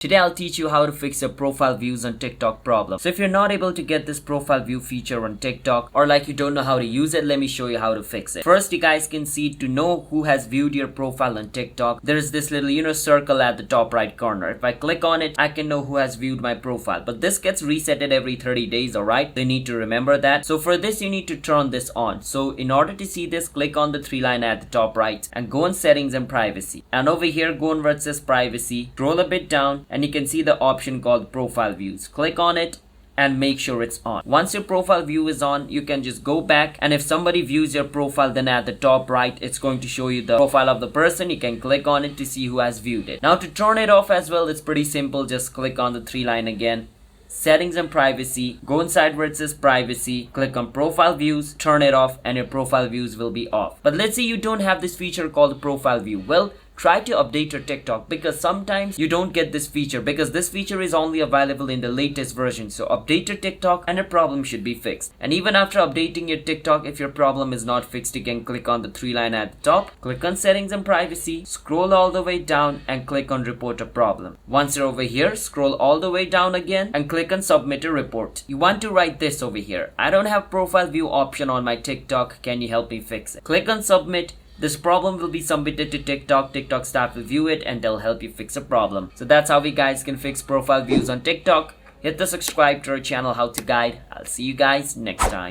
Today I'll teach you how to fix your profile views on TikTok problem. So if you're not able to get this profile view feature on TikTok, or like you don't know how to use it, let me show you how to fix it. First, you guys can see to know who has viewed your profile on TikTok, there is this little circle at the top right corner. If I click on it, I can know who has viewed my profile. But this gets resetted every 30 days, alright? You need to remember that. So for this, you need to turn this on. So in order to see this, click on the three line at the top right and go on settings and privacy. And over here, go on where it says privacy, scroll a bit down, and you can see the option called profile views. Click on it and make sure it's on. Once your profile view is on, you can just go back, and if somebody views your profile, then at the top right it's going to show you the profile of the person. You can click on it to see who has viewed it. Now to turn it off as well, it's pretty simple. Just click on the three line again, settings and privacy, go inside where it says privacy, click on profile views, turn it off, and your profile views will be off. But let's say you don't have this feature called profile view. Well, try to update your TikTok, because sometimes you don't get this feature because this feature is only available in the latest version. So update your TikTok and your problem should be fixed. And even after updating your TikTok, if your problem is not fixed, you can click on the three line at the top, click on settings and privacy, scroll all the way down and click on report a problem. Once you're over here, scroll all the way down again and click on submit a report. You want to write this over here: I don't have profile view option on my TikTok, can you help me fix it? Click on submit. This problem will be submitted to TikTok. TikTok staff will view it and they'll help you fix a problem. So that's how we guys can fix profile views on TikTok. Hit the subscribe to our channel How to Guide. I'll see you guys next time.